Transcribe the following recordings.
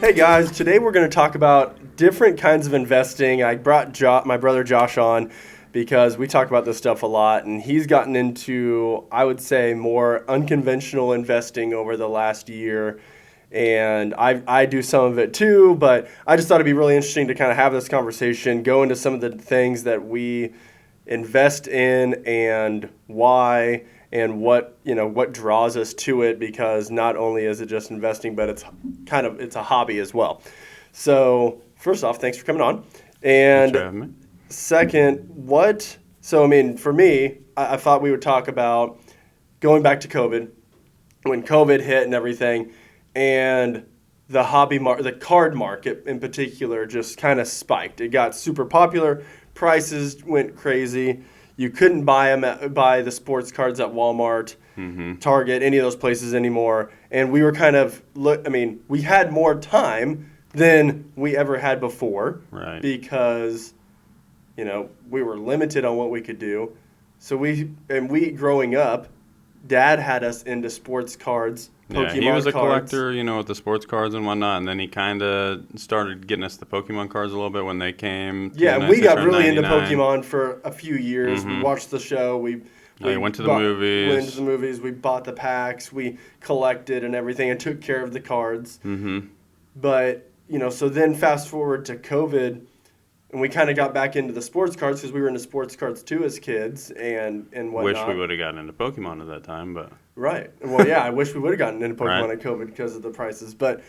Hey guys, today we're going to talk about different kinds of investing. I brought my brother Josh on because we talk about this stuff a lot, and he's gotten into, I would say, more unconventional investing over the last year. And I do some of it too, but I just thought it'd be really interesting to kind of have this conversation, go into some of the things that we invest in and why, and what draws us to it, because not only is it just investing, but it's a hobby as well. So first off, thanks for coming on. And Thanks for having me. Second, for me, I thought we would talk about going back to COVID, when COVID hit and everything, and the card market in particular just kind of spiked. It got super popular. Prices went crazy. You couldn't buy the sports cards at Walmart, Target, any of those places anymore. And we were we had more time than we ever had before, Right. Because, we were limited on what we could do. So we growing up, Dad had us into sports cards, Pokemon cards. Yeah, he was a collector, with the sports cards and whatnot, and then he kind of started getting us the Pokemon cards a little bit when they came. Yeah, and we got really into Pokemon for a few years. We watched the show. We went to the movies. Went to the movies. We bought the packs. We collected and everything and took care of the cards. Mm-hmm. But, so then fast forward to COVID, and we kind of got back into the sports cards because we were into sports cards too as kids and whatnot. Wish we would have gotten into Pokemon at that time, but... Right. Well, yeah, I wish we would have gotten into Pokemon Right. at COVID because of the prices. But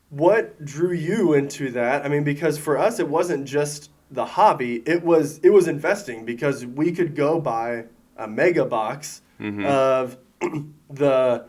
what drew you into that? I mean, because for us, it wasn't just the hobby. It was investing, because we could go buy a mega box of the,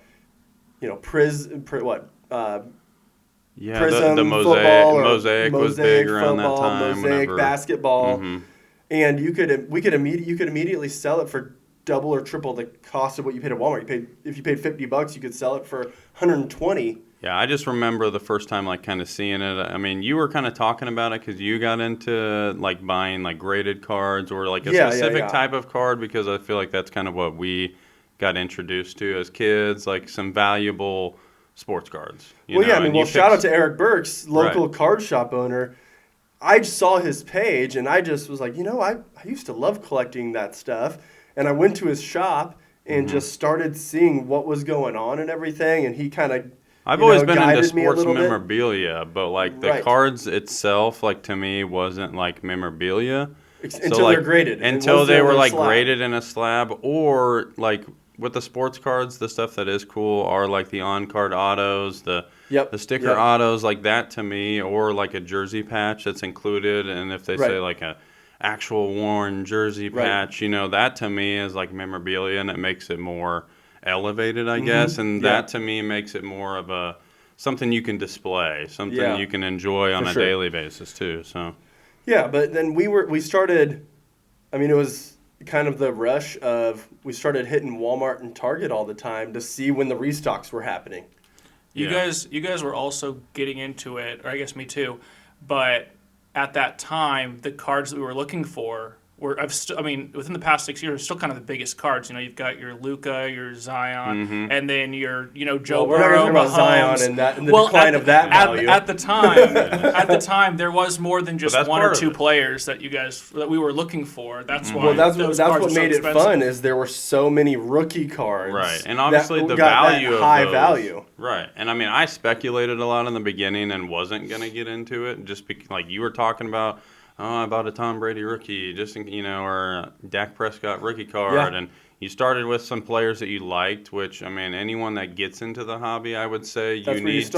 Prism, the Mosaic was big around that time. Mosaic basketball. Mm-hmm. And you could immediately sell it for double or triple the cost of what you paid at Walmart. If you paid $50, you could sell it for $120. Yeah, I just remember the first time kind of seeing it. I mean, you were kind of talking about it because you got into buying graded cards or a specific type of card, because I feel like that's kind of what we got introduced to as kids, some valuable sports cards. Shout out to Eric Burks, local card shop owner. I just saw his page and I just was like, I used to love collecting that stuff. And I went to his shop and just started seeing what was going on and everything. And he kind of, I've always been into sports memorabilia, but the cards itself, to me, wasn't memorabilia. Until they're graded. Until they were graded in a slab, or with the sports cards, the stuff that is cool are the on-card autos, the sticker autos, that to me, or a jersey patch that's included. And if they say a actual worn jersey patch, that to me is memorabilia, and it makes it more elevated, I guess. And that to me makes it more of something you can display, something you can enjoy on a daily basis too. So yeah, but then we started, it was kind of the rush of, we started hitting Walmart and Target all the time to see when the restocks were happening. You guys were also getting into it, or I guess me too, but at that time, the cards that we were looking for were, within the past 6 years, still kind of the biggest cards. You've got your Luka, your Zion, and then your, Joe Burrow, we're not going to talk about Zion and the decline of that value. At the time, there was more than just one or two players that we were looking for. That's why. Well, that's what made it fun, is there were so many rookie cards. Right, and obviously the value of high value. Right, and I speculated a lot in the beginning and wasn't going to get into it, just because, you were talking about. I bought a Tom Brady rookie, or a Dak Prescott rookie card, and you started with some players that you liked, which, anyone that gets into the hobby, I would say you need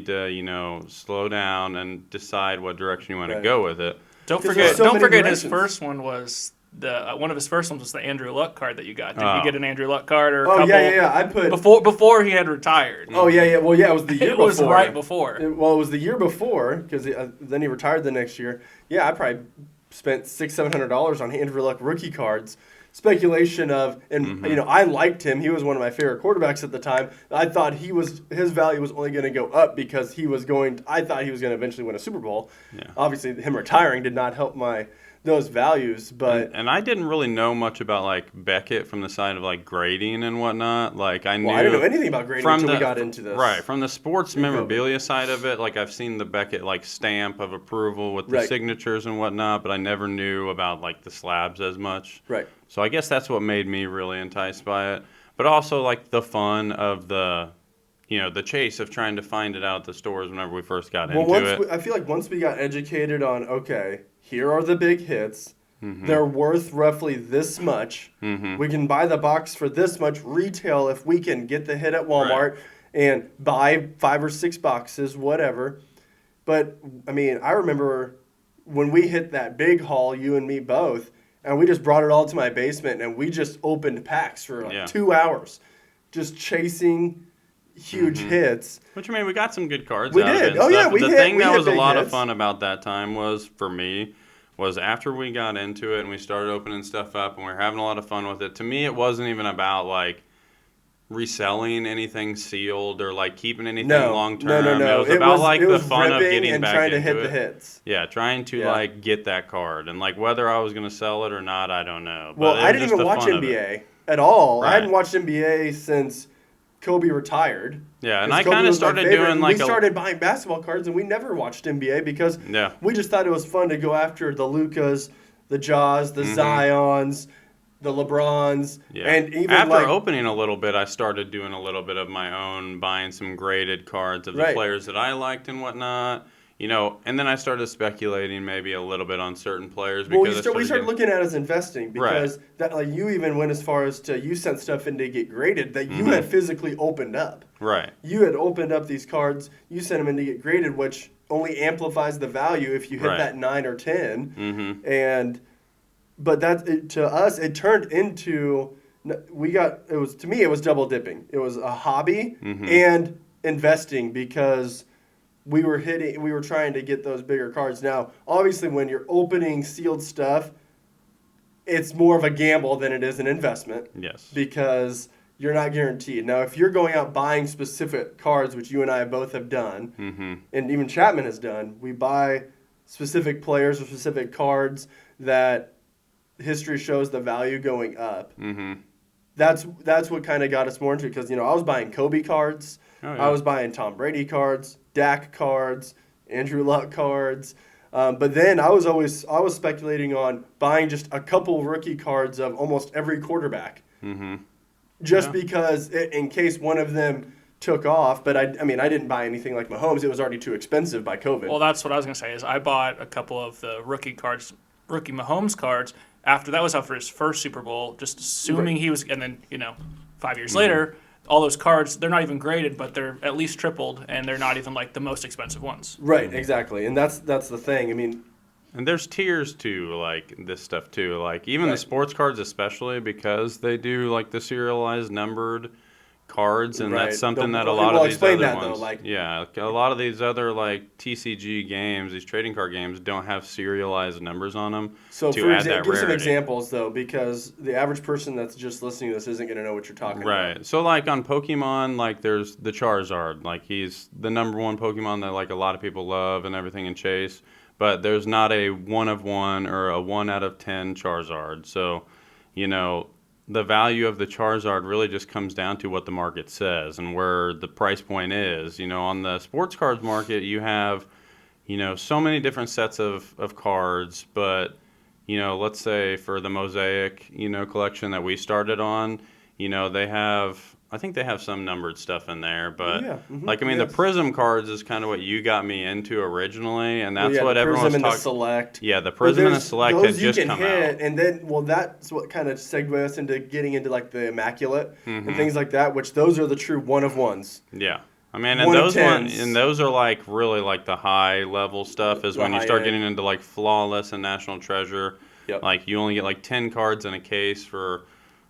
to slow down and decide what direction you want to go with it. Don't forget his first one was one of his first ones was the Andrew Luck card that you got. Did you get an Andrew Luck card or a couple? I put before he had retired. Oh yeah. Well, yeah, it was the year before. It was right before. It was the year before, because then he retired the next year. Yeah, I probably spent $600-700 on Andrew Luck rookie cards. Speculation of, and I liked him. He was one of my favorite quarterbacks at the time. I thought his value was only going to go up because I thought he was going to eventually win a Super Bowl. Yeah. Obviously, him retiring did not help those values. But and I didn't really know much about like Beckett from the side of like grading and whatnot. Like I knew I didn't know anything about grading until we got into this. Right, from the sports memorabilia side of it, like I've seen the Beckett like stamp of approval with the signatures and whatnot, but I never knew about like the slabs as much. Right. So I guess that's what made me really enticed by it. But also like the fun of the the chase of trying to find it out at the stores whenever we first got into it. I feel like once we got educated on, okay, here are the big hits. They're worth roughly this much. We can buy the box for this much retail if we can get the hit at Walmart and buy 5 or 6 boxes, whatever. But, I mean, I remember when we hit that big haul, you and me both, and we just brought it all to my basement, and we just opened packs for like 2 hours, just chasing huge hits. Which, I mean, we got some good cards we out did. of it. Oh, yeah, we The hit, thing we that hit was a lot hits. of fun about that time was, for me, was after we got into it and we started opening stuff up and we were having a lot of fun with it, to me it wasn't even about, like, reselling anything sealed or, like, keeping anything long-term. No. It was about, like, the fun of getting and back trying into to hit it. the hits. Yeah, trying to, like, get that card. And, like, whether I was going to sell it or not, I don't know. But well, I didn't even watch NBA at all. Right. I hadn't watched NBA since Kobe retired. Yeah, and I kind of started doing like we started buying basketball cards, and we never watched NBA because we just thought it was fun to go after the Lukas, the Jaws, the Zions, the LeBrons, and even after opening a little bit, I started doing a little bit of my own, buying some graded cards of the players that I liked and whatnot. And then I started speculating maybe a little bit on certain players because we started looking at it as investing because that like you even went as far as to you sent stuff in to get graded that you had physically opened up. Right. You had opened up these cards, you sent them in to get graded, which only amplifies the value if you hit that 9 or 10. But to us it turned into to me it was double dipping. It was a hobby and investing because we were trying to get those bigger cards. Now, obviously, when you're opening sealed stuff, it's more of a gamble than it is an investment. Yes. Because you're not guaranteed. Now, if you're going out buying specific cards, which you and I both have done, and even Chapman has done, we buy specific players or specific cards that history shows the value going up. That's what kind of got us more into it because, I was buying Kobe cards. I was buying Tom Brady cards, Dak cards, Andrew Luck cards. But then I was speculating on buying just a couple rookie cards of almost every quarterback. Just because in case one of them took off. But I didn't buy anything like Mahomes. It was already too expensive by COVID. Well, that's what I was going to say is I bought a couple of the rookie Mahomes cards after that was out for his first Super Bowl, just assuming he was, and then, 5 years later, all those cards, they're not even graded, but they're at least tripled, and they're not even like the most expensive ones. Right, exactly. And that's the thing. And there's tiers to like this stuff too. Like even the sports cards especially because they do like the serialized numbered cards, and that's something that a lot of these other ones, a lot of these other like TCG games, these trading card games, don't have serialized numbers on them. So give some examples though, because the average person that's just listening to this isn't going to know what you're talking about. Right. So like on Pokemon, like there's the Charizard, like he's the number one Pokemon that like a lot of people love and everything and chase, but there's not a 1 of 1 or a 1 out of 10 Charizard. So, the value of the Charizard really just comes down to what the market says and where the price point is. On the sports cards market, you have, so many different sets of cards. But, let's say for the Mosaic, collection that we started on, I think they have some numbered stuff in there. But, the Prism cards is kind of what you got me into originally. And that's what everyone was talking about. The Select. Yeah, the Prism and the Select had just come out. And then, that's what kind of segued us into getting into like the Immaculate and things like that, which those are the true 1 of 1s. Yeah. And those are like really like the high level stuff is when you start getting into like Flawless and National Treasure. Yep. Like you only get like 10 cards in a case for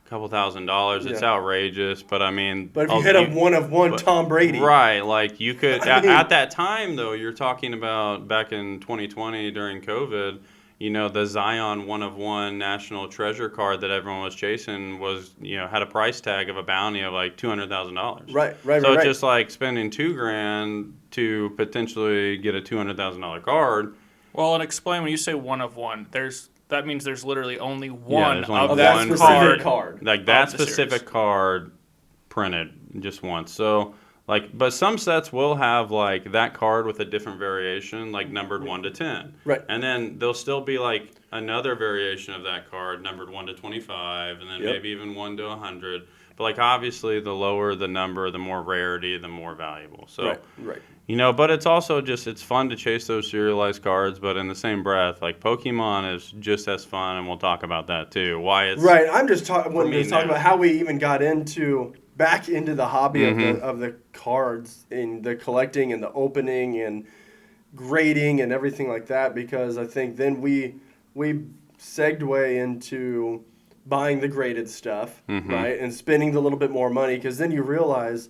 couple $1,000. It's outrageous, but But if you hit a 1 of 1 Tom Brady, right? Like you could at that time though. You're talking about back in 2020 during COVID. The Zion 1 of 1 National Treasure card that everyone was chasing was had a price tag of a bounty of like $200,000. Right. So it's just like spending $2,000 to potentially get a $200,000 card. Well, and explain when you say 1 of 1. There's that means there's literally only one there's only of that one specific card. Like that specific card printed just once. So like, but some sets will have like that card with a different variation, like numbered 1 to 10. Right. And then there'll still be like another variation of that card numbered 1 to 25, and then maybe even 1 to 100. But like obviously, the lower the number, the more rarity, the more valuable. So, right. You know, but it's also just it's fun to chase those serialized cards. But in the same breath, like Pokemon is just as fun, and we'll talk about that too. Why it's right. I'm just talking now. about how we even got back into the hobby of the cards and the collecting and the opening and grading and everything like that, because I think then we segue into buying the graded stuff, right, and spending a little bit more money, because then you realize,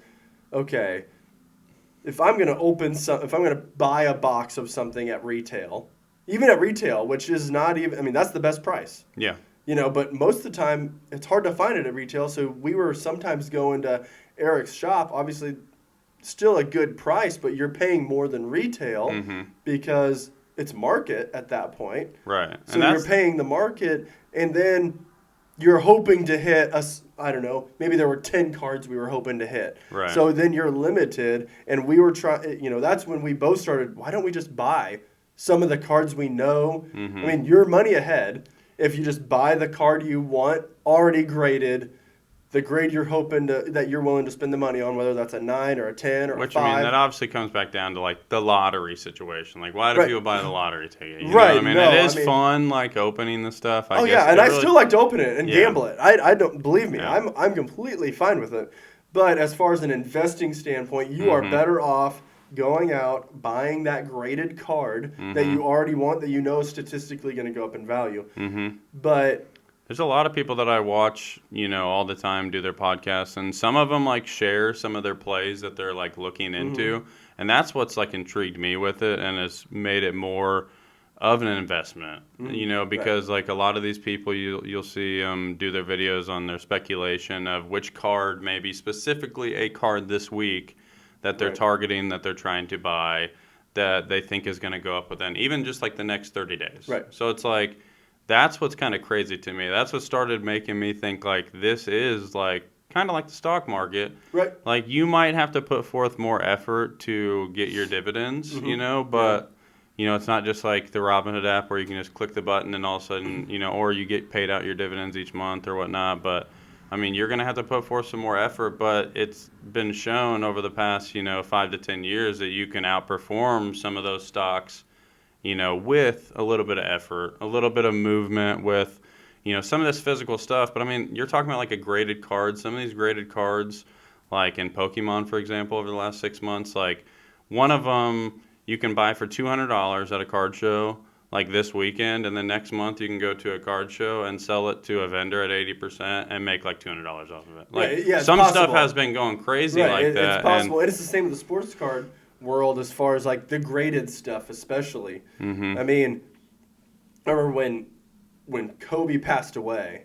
okay, if I'm going to buy a box of something at retail, even at retail, which is not even, I mean, that's the best price. Yeah. You know, but most of the time, it's hard to find it at retail, so we were sometimes going to Eric's shop, obviously still a good price, but you're paying more than retail because it's market at that point. Right. So you're paying the market, and then you're hoping to hit I don't know, maybe there were 10 cards we were hoping to hit. Right. So then you're limited, and we were trying, you know, that's when we both started, why don't we just buy some of the cards we know? I mean, you're money ahead if you just buy the card you want, already graded, the grade you're hoping that you're willing to spend the money on, whether that's a 9 or a 10 or a 5. Which, I mean, that obviously comes back down to, like, the lottery situation. Like, why do people buy the lottery ticket? You know what I mean? No, it is fun, like, opening the stuff. I guess and I still like to open it and gamble it. I don't, believe me, Yeah. I'm completely fine with it. But as far as an investing standpoint, you are better off going out, buying that graded card that you already want, that you know is statistically going to go up in value. But there's a lot of people that I watch, you know, all the time do their podcasts, and some of them like share some of their plays that they're like looking into, and that's what's like intrigued me with it and has made it more of an investment, you know, because like a lot of these people you'll see do their videos on their speculation of which card, maybe specifically a card this week that they're targeting, that they're trying to buy, that they think is going to go up within even just like the next 30 days. Right. So it's like, that's what's kind of crazy to me. That's what started making me think like this is like kind of like the stock market. Right. Like you might have to put forth more effort to get your dividends, you know, but you know, it's not just like the Robinhood app where you can just click the button and all of a sudden, you know, or you get paid out your dividends each month or whatnot. But I mean, you're going to have to put forth some more effort, but it's been shown over the past, you know, 5 to 10 years that you can outperform some of those stocks, you know, with a little bit of effort, a little bit of movement, with, you know, some of this physical stuff. But I mean, you're talking about like a graded card. Some of these graded cards, like in Pokemon, for example, over the last 6 months, like one of them you can buy for $200 at a card show, like this weekend, and then next month you can go to a card show and sell it to a vendor at 80% and make like $200 off of it. Like some stuff has been going crazy like that. It's possible. And it's the same with the sports card world as far as like the graded stuff, especially. I mean, I remember when Kobe passed away,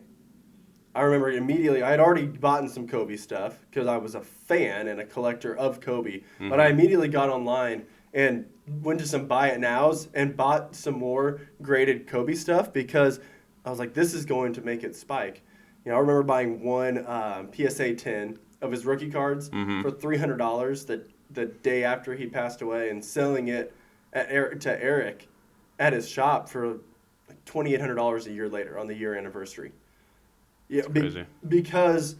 I remember immediately, I had already bought some Kobe stuff because I was a fan and a collector of Kobe, but I immediately got online and went to some buy it nows and bought some more graded Kobe stuff because I was like, this is going to make it spike. You know, I remember buying one PSA 10 of his rookie cards for $300 the day after he passed away and selling it to Eric at his shop for like $2,800 a year later on the year anniversary. Yeah, crazy. Because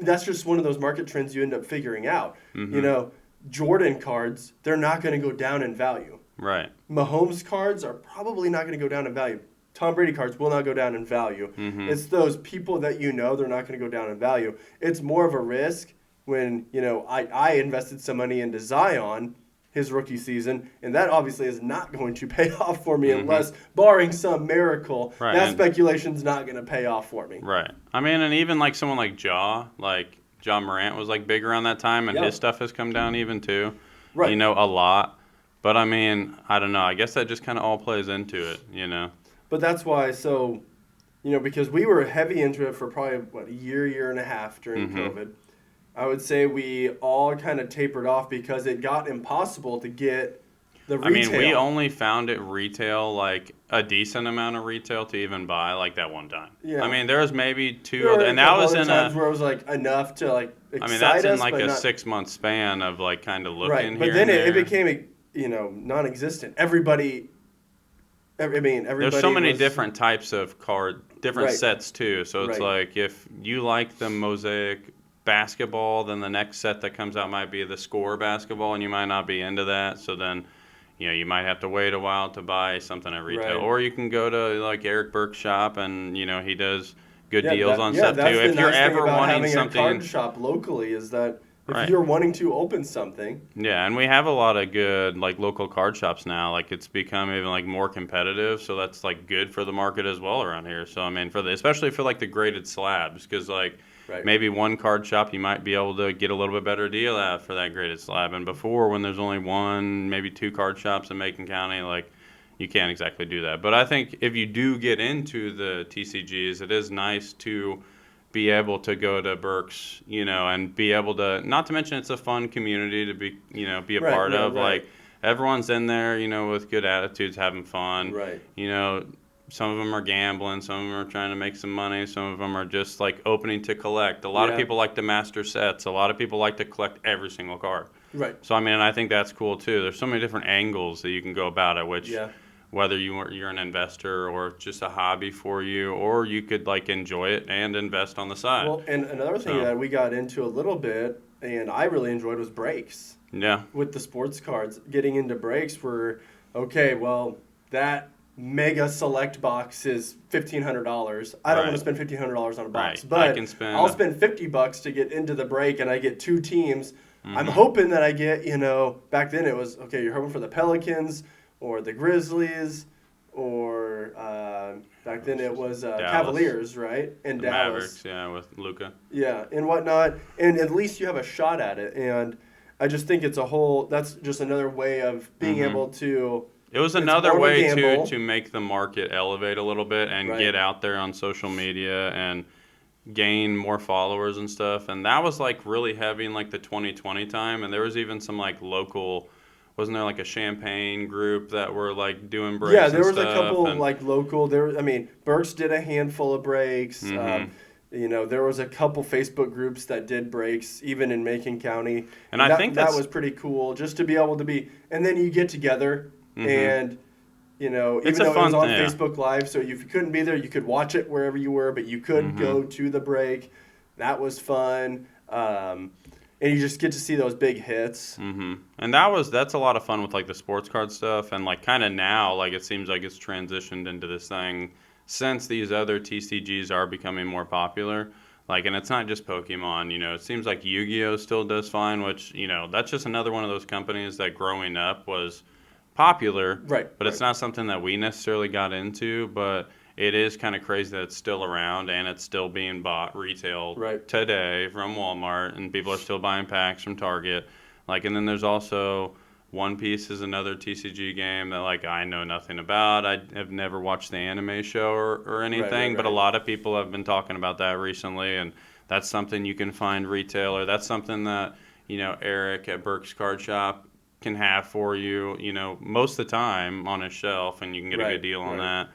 that's just one of those market trends you end up figuring out. You know, Jordan cards, they're not going to go down in value. Right. Mahomes cards are probably not going to go down in value. Tom Brady cards will not go down in value. It's those people that you know, they're not going to go down in value. It's more of a risk when, you know, I invested some money into Zion his rookie season, and that obviously is not going to pay off for me unless, barring some miracle, that speculation's not going to pay off for me. Right. I mean, and even like someone like Ja Morant was like big around that time, and his stuff has come down even too. Right. You know, a lot. But I mean, I don't know. I guess that just kind of all plays into it, you know. But that's why, so, you know, because we were heavy into it for probably, a year and a half during COVID. I would say we all kind of tapered off because it got impossible to get The I mean, we retail. only found it retail, like a decent amount of retail to even buy, like that one time. Yeah. I mean, there was maybe two, There were and a that couple was other in times a. where it was like enough to like excite I mean, that's in us, like but a not 6-month span of like kind of looking right. But here then and it there. became non-existent. Everybody. Everybody. There's so many was, different types of different Right. sets too. So it's Right. like if you like the mosaic basketball, then the next set that comes out might be the score basketball, and you might not be into that. So then, you might have to wait a while to buy something at retail, Right. or you can go to like Eric Burke's shop, and he does good deals on Yeah, stuff that's too. the If you're nice thing ever about wanting having something, a card shop locally is that if Right. you're wanting to open something, yeah, and we have a lot of good like local card shops now. Like it's become even like more competitive, so that's like good for the market as well around here. So I mean, especially for like the graded slabs, because like right. maybe one card shop you might be able to get a little bit better deal at for that graded slab. And before, when there's only one, maybe two card shops in Macon County, like you can't exactly do that. But I think if you do get into the TCGs, it is nice to be able to go to Burke's, and be able to, not to mention it's a fun community to be, be a Right, part of. right. Like everyone's in there, with good attitudes, having fun. Right. Some of them are gambling, some of them are trying to make some money, some of them are just like opening to collect. A lot of people like to master sets. A lot of people like to collect every single card. Right. So I mean, I think that's cool too. There's so many different angles that you can go about it, which Yeah. whether you're an investor or just a hobby for you, or you could like enjoy it and invest on the side. Well, and another thing that we got into a little bit, and I really enjoyed, was breaks. Yeah. With the sports cards, getting into breaks were, okay, well, that mega select box is $1,500. I don't want to spend $1,500 on a box, but I'll spend $50 to get into the break, and I get two teams. Mm-hmm. I'm hoping that I get, back then it was, okay, you're hoping for the Pelicans or the Grizzlies, or back then it was Cavaliers, right? And the Dallas. Mavericks, yeah, with Luka. Yeah, and whatnot. And at least you have a shot at it. And I just think that's just another way of being able to. It was another way to make the market elevate a little bit and get out there on social media and gain more followers and stuff. And that was like really heavy in like the 2020 time. And there was even some like local. Wasn't there like a Champagne group that were like doing breaks? Yeah, there was a couple like local. Burke's did a handful of breaks. There was a couple Facebook groups that did breaks, even in Macon County. And I think that was pretty cool, just to be able to be. And then you get together, and even though it was on Facebook Live, so if you couldn't be there, you could watch it wherever you were, but you could go to the break. That was fun. And you just get to see those big hits. Mm-hmm. And that's a lot of fun with like the sports card stuff. And like kind of now, like it seems like it's transitioned into this thing since these other TCGs are becoming more popular. Like, and it's not just Pokemon, it seems like Yu-Gi-Oh! Still does fine, which, that's just another one of those companies that growing up was popular. Right. But it's not something that we necessarily got into, but it is kind of crazy that it's still around and it's still being bought retail today from Walmart, and people are still buying packs from Target. Like, and then there's also One Piece is another TCG game that like I know nothing about. I have never watched the anime show or anything, but a lot of people have been talking about that recently, and that's something you can find retail, or that's something that Eric at Burke's Card Shop can have for you, most of the time on his shelf, and you can get a good deal on that.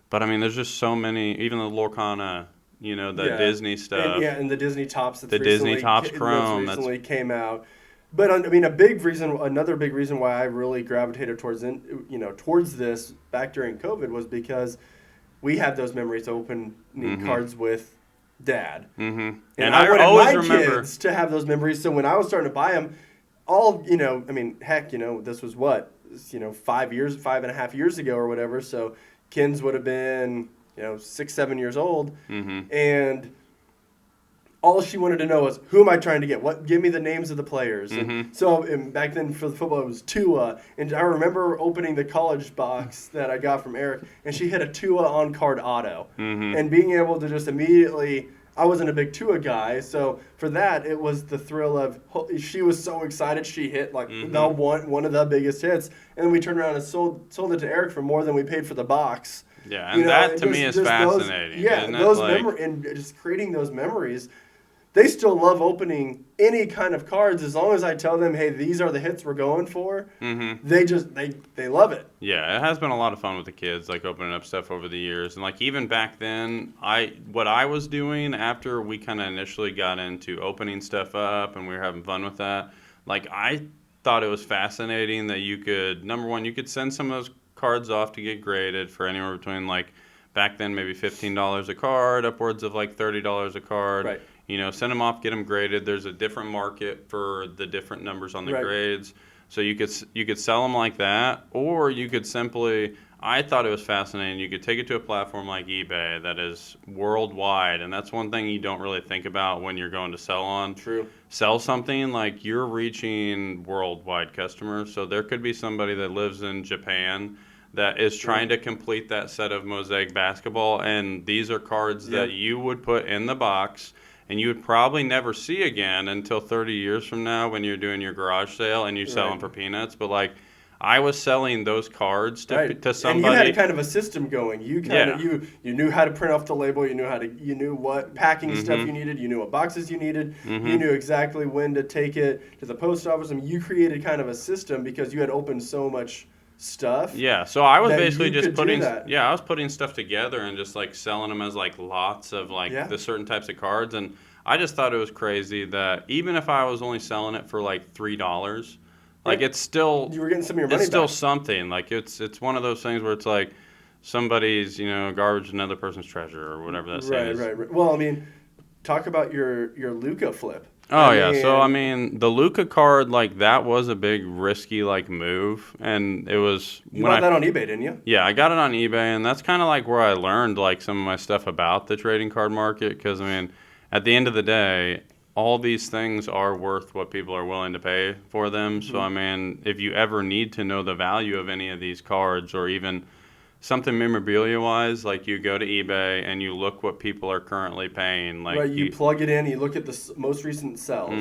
But I mean, there's just so many. Even the Lorcana, the Disney stuff. And the Disney Tops. Disney Tops Chrome recently came out. But I mean, another big reason why I really gravitated towards this back during COVID was because we had those memories of opening cards with Dad. Mm-hmm. And I wanted always remember kids to have those memories. So when I was starting to buy them, this was 5.5 years ago or whatever. So Kins would have been, 6-7 years old, and all she wanted to know was, who am I trying to get? Give me the names of the players. And so back then for the football, it was Tua, and I remember opening the college box that I got from Eric, and she hit a Tua on-card auto, and being able to just immediately. I wasn't a big Tua guy, so for that, it was the thrill of, she was so excited she hit one of the biggest hits, and we turned around and sold it to Eric for more than we paid for the box. Yeah, and that to me is fascinating. And just creating those memories, they still love opening any kind of cards as long as I tell them, hey, these are the hits we're going for. Mm-hmm. They love it. Yeah, it has been a lot of fun with the kids, like opening up stuff over the years. And like even back then, what I was doing after we kind of initially got into opening stuff up and we were having fun with that, like I thought it was fascinating that you could, number one, you could send some of those cards off to get graded for anywhere between like back then maybe $15 a card, upwards of like $30 a card. Right. You know, send them off, get them graded. There's a different market for the different numbers on the grades. So you could sell them like that, or you could simply, I thought it was fascinating, you could take it to a platform like eBay that is worldwide, and that's one thing you don't really think about when you're going to sell on. True. Sell something, like you're reaching worldwide customers. So there could be somebody that lives in Japan that is trying to complete that set of Mosaic basketball, and these are cards that you would put in the box and you would probably never see again until 30 years from now when you're doing your garage sale and you sell them for peanuts. But like, I was selling those cards to somebody. And you had kind of a system going. You kind of you knew how to print off the label. You knew what packing stuff you needed. You knew what boxes you needed. You knew exactly when to take it to the post office. I mean, you created kind of a system because you had opened so much stuff. Yeah, so I was basically just putting I was putting stuff together and just like selling them as like lots of like the certain types of cards, and I just thought it was crazy that even if I was only selling it for like $3, like it's still you were getting some of your money it's still back. something. Like it's one of those things where it's like somebody's, garbage another person's treasure or whatever that saying is. Right. Well, I mean, talk about your Luca flip. Oh, yeah. So, I mean, the Luca card, like, that was a big, risky, like, move. And it was... You bought that on eBay, didn't you? Yeah, I got it on eBay. And that's kind of, like, where I learned, like, some of my stuff about the trading card market. Because, I mean, at the end of the day, all these things are worth what people are willing to pay for them. So, I mean, if you ever need to know the value of any of these cards or even... something memorabilia-wise, like you go to eBay and you look what people are currently paying. Like you plug it in, you look at the most recent sells.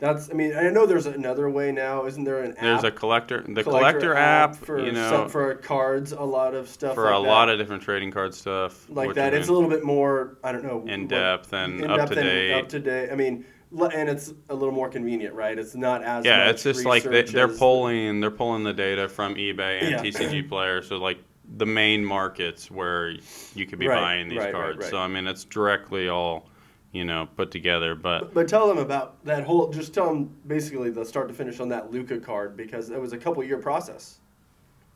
That's, I mean, I know there's another way now. Isn't there an app? There's a collector app for cards, a lot of stuff for like a lot of different trading card stuff. Like that. It's a little bit more, I don't know. In-depth and up-to-date. Up-to-date. I mean, and it's a little more convenient, right? It's not as much it's just like they're pulling the data from eBay and TCG Player. So, like, the main markets where you could be buying these cards. Right. So, I mean, it's directly all, put together. But tell them about that whole, just tell them basically the start to finish on that Luca card, because it was a couple-year process.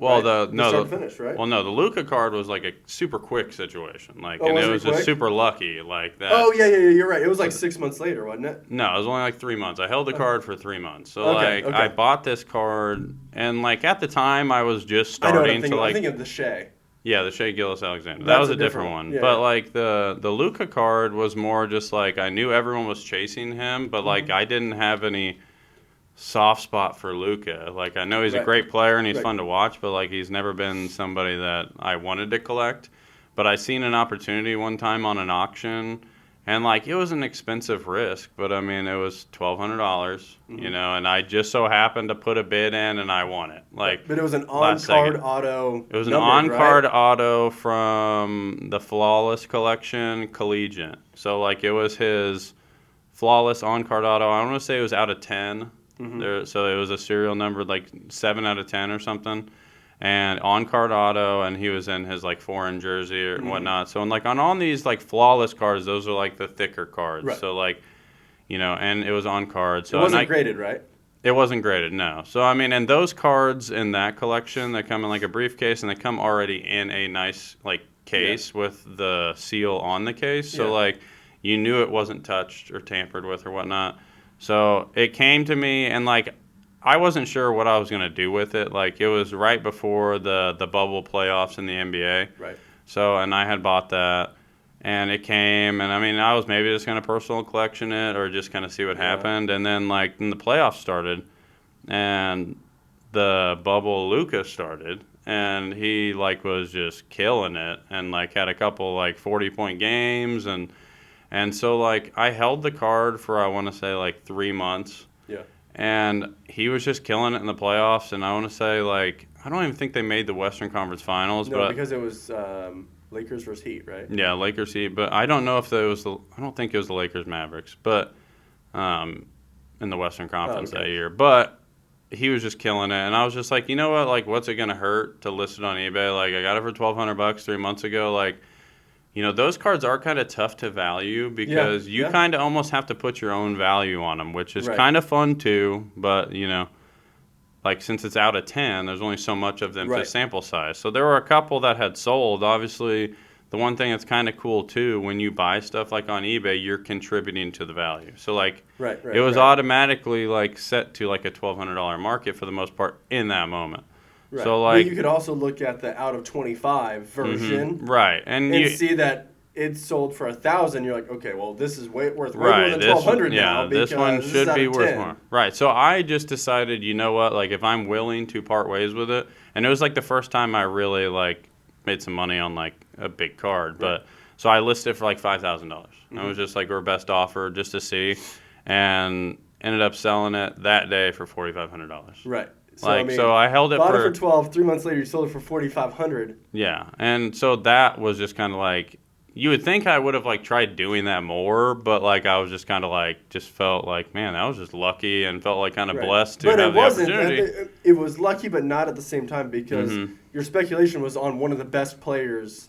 Well, right? Start to finish, right? Well, no, the Luca card was like a super quick situation. Like, and it was just super lucky, like that. Oh, yeah, you're right. It was like 6 months later, wasn't it? No, it was only like 3 months. I held the card for 3 months. So, I bought this card, and, like, at the time, I was just starting to, like... I'm thinking of the Shea. Yeah, the Shea Gilgeous-Alexander. That was a different one. Yeah, but, like, the Luca card was more just, like, I knew everyone was chasing him, but, like, I didn't have any... soft spot for Luca. Like, I know he's a great player and he's fun to watch, but like he's never been somebody that I wanted to collect. But I seen an opportunity one time on an auction, and like it was an expensive risk, but I mean it was $1,200, and I just so happened to put a bid in and I won it. Like, but it was an on-card auto. It was an on-card auto from the Flawless Collection Collegiate. So like it was his Flawless on-card auto. I want to say it was out of 10. So it was a serial number like 7 out of 10 or something, and on-card auto, and he was in his like foreign jersey or whatnot. So on these like Flawless cards, those are like the thicker cards. Right. So like, and it was on card. So it wasn't graded, right? It wasn't graded, no. So I mean, and those cards in that collection, they come in like a briefcase, and they come already in a nice like case with the seal on the case. So like, you knew it wasn't touched or tampered with or whatnot. So it came to me, and like I wasn't sure what I was going to do with it. Like it was right before the bubble playoffs in the NBA. Right. So, and I had bought that, and it came, and I mean I was maybe just going to personal collection it or just kind of see what happened. And then like the playoffs started, and the bubble Luka started, and he like was just killing it, and like had a couple like 40-point games. And so, like, I held the card for, I want to say, like, 3 months. Yeah. And he was just killing it in the playoffs. And I want to say, like, I don't even think they made the Western Conference Finals. No, because it was Lakers versus Heat, right? Yeah, Lakers Heat. But I don't know if I don't think it was the Lakers Mavericks. But in the Western Conference that year. But he was just killing it, and I was just like, you know what? Like, what's it gonna hurt to list it on eBay? Like, I got it for $1,200 3 months ago. Like, you know, those cards are kind of tough to value because you kind of almost have to put your own value on them, which is kind of fun too. But, you know, like since it's out of 10, there's only so much of them to sample size. So there were a couple that had sold. Obviously, the one thing that's kind of cool too, when you buy stuff like on eBay, you're contributing to the value. So like it was automatically like set to like a $1,200 market for the most part in that moment. Right. So like but you could also look at the out of 25 version, and you see that it's sold for $1,000. You're like, okay, well, this is worth way more than $1,200 now. This one should be worth more. Right. So I just decided, you know what, like if I'm willing to part ways with it, and it was like the first time I really like made some money on like a big card, but so I listed it for like $5,000. I was just like our best offer just to see, and ended up selling it that day for $4,500. Right. So, like, I mean, so I held it bought it for 12. 3 months later, you sold it for 4,500. Yeah, and so that was just kind of like, you would think I would have like tried doing that more, but like I was just kind of like, just felt like, man, I was just lucky and felt like kind of blessed to have the opportunity. It was lucky, but not at the same time because your speculation was on one of the best players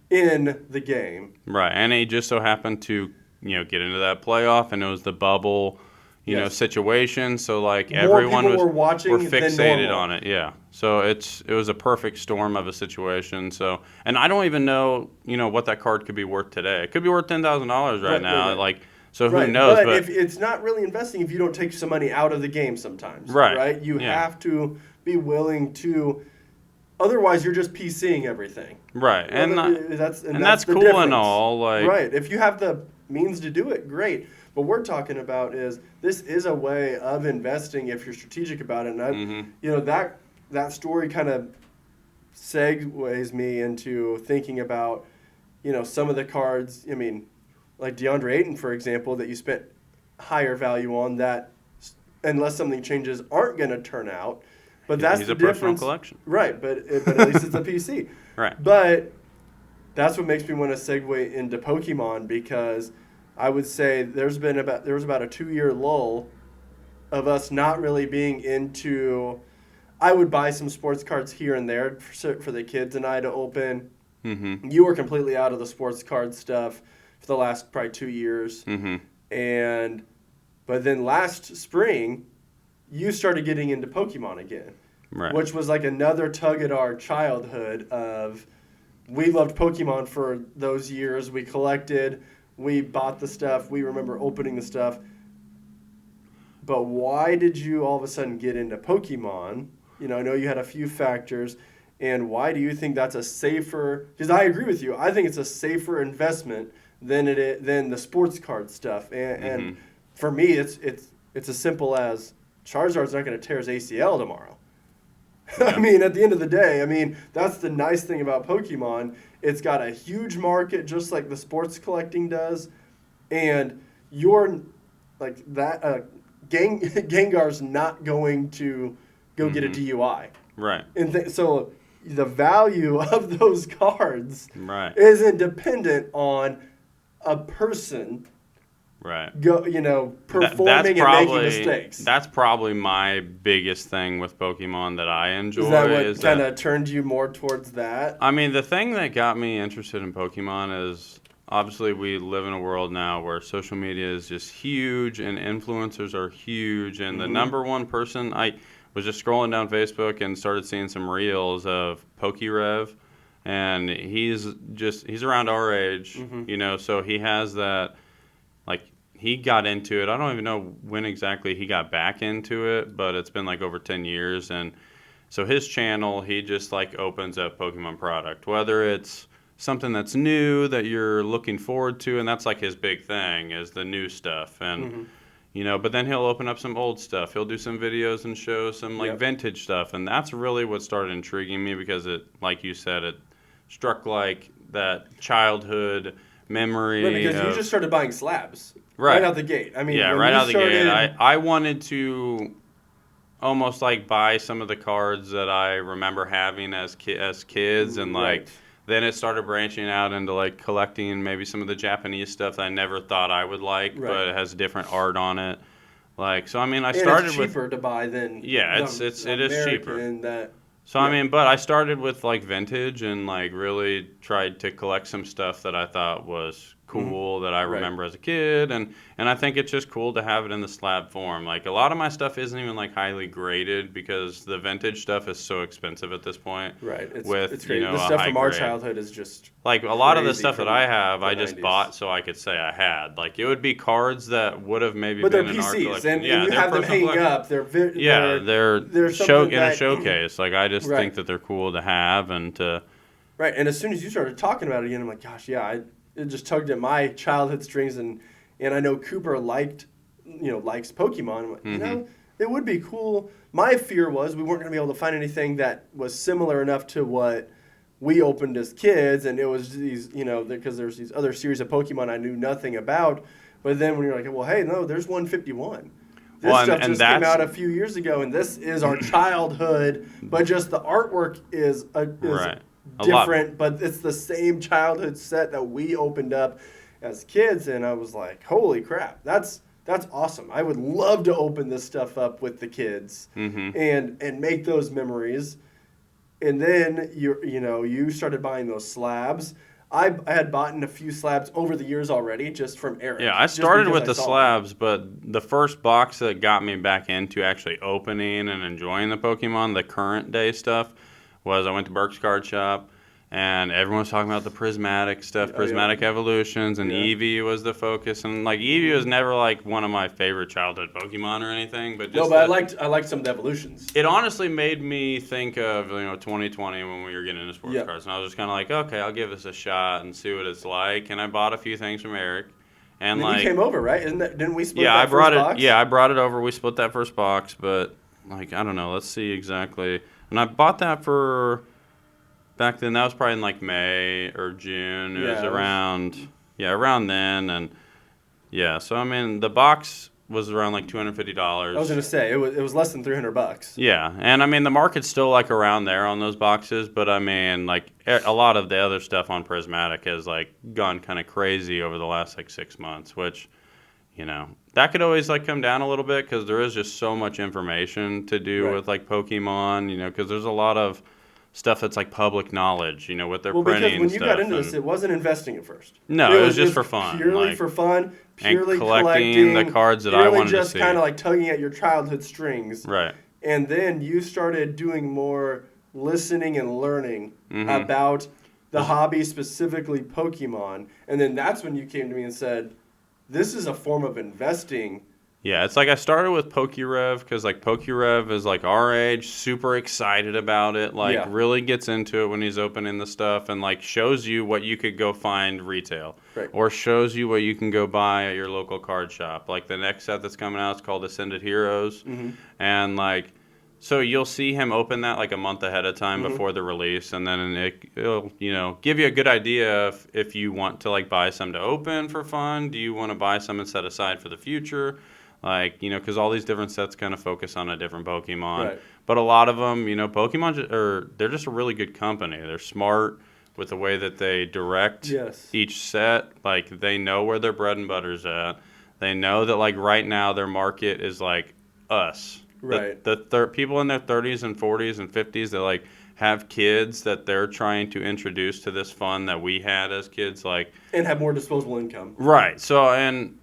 in the game. Right, and he just so happened to, you know, get into that playoff, and it was the bubble. You know, situation. So like everyone were fixated on it. Yeah. So it was a perfect storm of a situation. So, and I don't even know, you know, what that card could be worth today. It could be worth $10,000 right now. Right. Like, so who knows? But if it's not really investing if you don't take some money out of the game sometimes. Right. You have to be willing to. Otherwise, you're just PCing everything. Right. And that's cool difference. And all. Like, right. If you have the means to do it, great. What we're talking about is this is a way of investing if you're strategic about it. And you know, that story kind of segues me into thinking about, you know, some of the cards. I mean, like DeAndre Ayton, for example, that you spent higher value on that, unless something changes, aren't going to turn out. But that's he's the a difference. personal collection. Right, but at least it's a PC. Right. But that's what makes me want to segue into Pokemon because I would say there was about a 2-year lull of us not really being into. I would buy some sports cards here and there for the kids and I to open. You were completely out of the sports card stuff for the last probably 2 years, but then last spring, you started getting into Pokemon again, which was like another tug at our childhood of we loved Pokemon for those years. We collected. We bought the stuff. We remember opening the stuff. But why did you all of a sudden get into Pokemon? You know, I know you had a few factors. And why do you think that's a safer? Because I agree with you. I think it's a safer investment than the sports card stuff. And for me, it's as simple as Charizard's not going to tear his ACL tomorrow. I mean, at the end of the day, I mean, that's the nice thing about Pokemon. It's got a huge market, just like the sports collecting does. And you're like that. Gengar's not going to go get a DUI. Right. And so the value of those cards isn't dependent on a person. Right. Performing and making mistakes. That's probably my biggest thing with Pokemon that I enjoy. Is that what kind of turned you more towards that? I mean, the thing that got me interested in Pokemon is obviously we live in a world now where social media is just huge and influencers are huge. And the number one person, I was just scrolling down Facebook and started seeing some reels of PokeRev. And he's around our age, you know, so he has that, like, he got into it. I don't even know when exactly he got back into it, but it's been like over 10 years. And so his channel, he just like opens up Pokemon product, whether it's something that's new that you're looking forward to. And that's like his big thing is the new stuff. And, you know, but then he'll open up some old stuff. He'll do some videos and show some like vintage stuff. And that's really what started intriguing me because it, like you said, it struck like that childhood memory. Right, because you just started buying slabs right out the gate. I mean, right out the gate. I wanted to almost like buy some of the cards that I remember having as kids and like then it started branching out into like collecting maybe some of the Japanese stuff that I never thought I would like, but it has different art on it. Like, so I mean, I started it's cheaper to buy than it is cheaper. So yeah. I mean, but I started with like vintage and like really tried to collect some stuff that I thought was cool that I remember as a kid, and I think it's just cool to have it in the slab form. Like a lot of my stuff isn't even like highly graded because the vintage stuff is so expensive at this point. Right. It's crazy. The stuff from our childhood is just like a lot of the stuff that I have, I just bought so I could say I had. Like it would be cards that would have maybe been in our collection. And you have them hanging up. They're in a showcase. Like I just think that they're cool to have and to. Right, and as soon as you started talking about it again, I'm like, gosh, yeah, it just tugged at my childhood strings, and I know Cooper likes Pokemon. I'm like, you know, it would be cool. My fear was we weren't going to be able to find anything that was similar enough to what we opened as kids, and it was these, because there's these other series of Pokemon I knew nothing about. But then when you're like, well, hey, no, there's 151. This stuff just came out a few years ago, and this is our childhood, but just the artwork is different, but it's the same childhood set that we opened up as kids, and I was like, holy crap, that's awesome. I would love to open this stuff up with the kids and make those memories. And then you started buying those slabs. I had bought a few slabs over the years already, just from Eric. Yeah, I started with the slabs, but the first box that got me back into actually opening and enjoying the Pokemon, the current day stuff, was I went to Burke's Card Shop, and everyone was talking about the prismatic stuff, prismatic evolutions, and Eevee was the focus. And like Eevee was never like one of my favorite childhood Pokemon or anything, but just I liked some of the evolutions. It honestly made me think of 2020 when we were getting into sports cards, and I was just kind of like, okay, I'll give this a shot and see what it's like. And I bought a few things from Eric. And then like, you came over, right? Didn't we split that first box? Yeah, I brought it over. We split that first box, but like I don't know. Let's see exactly. And I bought that for back then. That was probably in like May or June. It was around then. And so I mean the box was around like $250. I was gonna say it was less than $300. Yeah, and I mean the market's still like around there on those boxes, but I mean like a lot of the other stuff on Prismatic has like gone kind of crazy over the last like 6 months, which that could always like come down a little bit because there is just so much information to do with like Pokemon, because there's a lot of stuff that's like public knowledge, with their printing. Because when you got into this, it wasn't investing at first. No, it was just for fun. Purely for fun, purely collecting the cards that I wanted to see. Just kind of like tugging at your childhood strings. Right. And then you started doing more listening and learning about the hobby, specifically Pokemon. And then that's when you came to me and said, this is a form of investing. Yeah, it's like I started with PokeRev because like PokeRev is like our age, super excited about it, really gets into it when he's opening the stuff and like shows you what you could go find retail or shows you what you can go buy at your local card shop. Like the next set that's coming out is called Ascended Heroes, and like so you'll see him open that like a month ahead of time before the release, and then it'll give you a good idea if you want to like buy some to open for fun. Do you want to buy some and set aside for the future? Like, because all these different sets kind of focus on a different Pokemon. Right. But a lot of them, Pokemon, they're just a really good company. They're smart with the way that they direct each set. Like, they know where their bread and butter's at. They know that, like, right now their market is, like, us. Right. The people in their 30s and 40s and 50s that, like, have kids that they're trying to introduce to this fun that we had as kids. Like, and have more disposable income. Right. So, and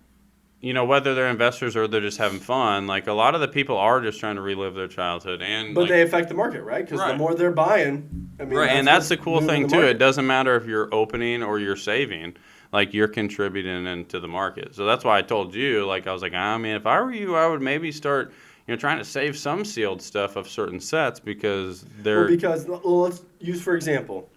whether they're investors or they're just having fun, like a lot of the people are just trying to relive their childhood. But they affect the market, right? Because the more they're buying, and that's the cool thing too. It doesn't matter if you're opening or you're saving, like you're contributing into the market. So that's why I told you, like I was like, I mean, if I were you, I would maybe start, trying to save some sealed stuff of certain sets because they're. Let's use for example.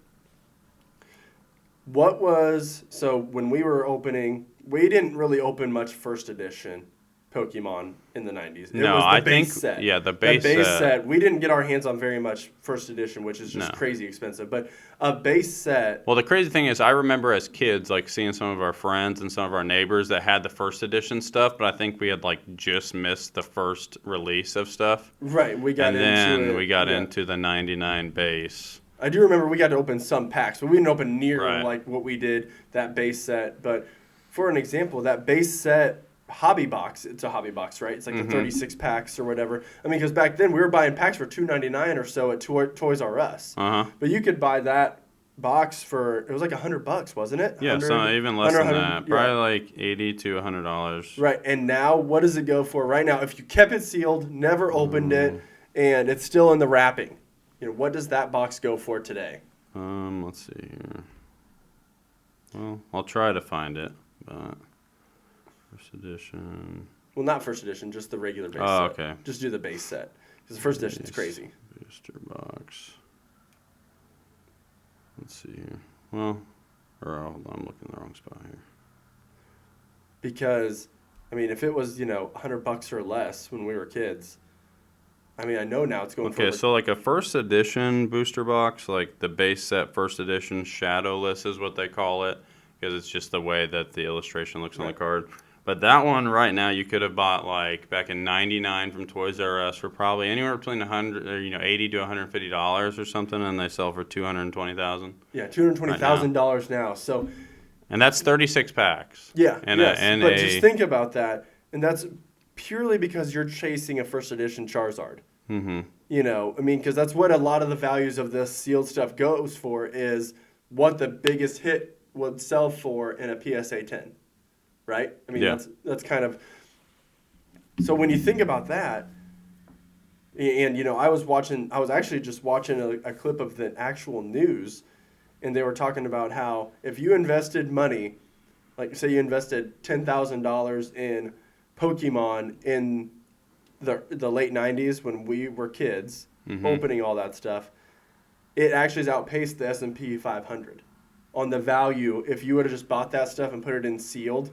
When we were opening, we didn't really open much first edition Pokemon in the 90s. It was the base set. Yeah, the base set. We didn't get our hands on very much first edition, which is just crazy expensive. But a base set. Well, the crazy thing is I remember as kids, like seeing some of our friends and some of our neighbors that had the first edition stuff, but I think we had like just missed the first release of stuff. Right, we got into the 99 base. I do remember we got to open some packs, but we didn't open near Right. like what we did that base set. But for an example, that base set hobby box, it's a hobby box, right? It's like the 36 packs or whatever. I mean, because back then we were buying packs for $2.99 or so at Toys R Us. But you could buy that box for, it was like $100, wasn't it? Yeah, so even less than that. Probably like $80 to $100. Right, and now what does it go for right now? If you kept it sealed, never opened it, and it's still in the wrapping, what does that box go for today? Let's see here. Well, I'll try to find it, but first edition. Well, not first edition, just the regular base set. Oh, okay. Just do the base set, because the first edition's crazy. Booster box. Let's see here. Well, hold on, I'm looking in the wrong spot here. Because, I mean, if it was, $100 or less when we were kids, I mean, I know now it's going for... Okay, so like a first edition booster box, like the base set first edition shadowless is what they call it, because it's just the way that the illustration looks on the card. But that one right now you could have bought like back in '99 from Toys R Us for probably anywhere between $80 to $150 or something, and they sell for $220,000. Yeah, $220,000 now. So, and that's 36 packs. Yeah, but just think about that, and that's purely because you're chasing a first edition Charizard. Mm-hmm. I mean, because that's what a lot of the values of this sealed stuff goes for, is what the biggest hit would sell for in a PSA 10. Right? I mean, that's kind of... So when you think about that, and, I was actually just watching a clip of the actual news, and they were talking about how if you invested money, like say you invested $10,000 in Pokémon in the late 90s when we were kids, opening all that stuff, it actually has outpaced the S&P 500 on the value. If you would have just bought that stuff and put it in sealed,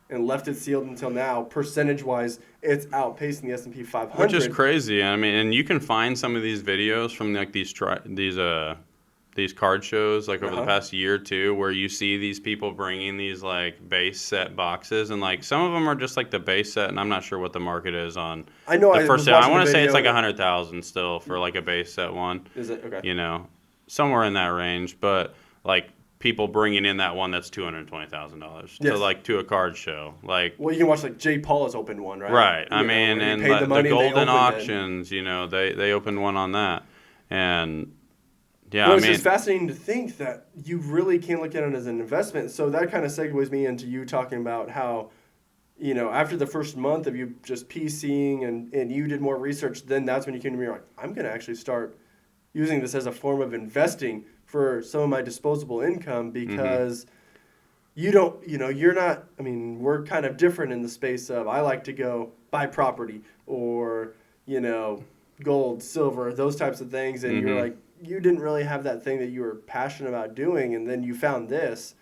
and left it sealed until now, percentage-wise, it's outpacing the S&P 500. Which is crazy. I mean, and you can find some of these videos from like these card shows like over the past year or two, where you see these people bringing these like base set boxes, and like some of them are just like the base set, and I'm not sure what the market is on. I know. The first set. I want to say it's like $100,000 still for like a base set one. Is it okay? Somewhere in that range, but like. People bringing in that one that's $220,000 to a card show. Well, you can watch like Jay Paula's opened one, right? Right. I mean, and the Golden Auctions, they opened one on that, and yeah. Well, it's just fascinating to think that you really can look at it as an investment. So that kind of segues me into you talking about how, after the first month of you just PCing and you did more research, then that's when you came to me like, I'm going to actually start using this as a form of investing for some of my disposable income, because you're not, I mean, we're kind of different in the space of, I like to go buy property or, gold, silver, those types of things. And you're like, you didn't really have that thing that you were passionate about doing. And then you found this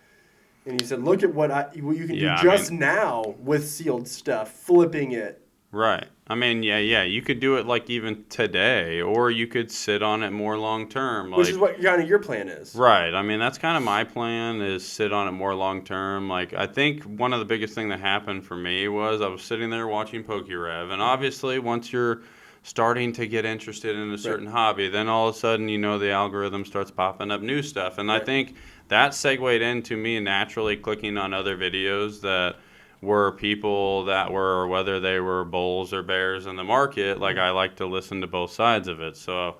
and you said, look at what you can do now with sealed stuff, flipping it. Right. I mean, yeah. You could do it like even today, or you could sit on it more long term. Which is what kind of your plan is. Right. I mean, that's kind of my plan, is sit on it more long term. Like, I think one of the biggest thing that happened for me was I was sitting there watching PokeRev, and obviously once you're starting to get interested in a certain hobby, then all of a sudden, the algorithm starts popping up new stuff. And I think that segued into me naturally clicking on other videos that were people that were, whether they were bulls or bears in the market, like I like to listen to both sides of it. So,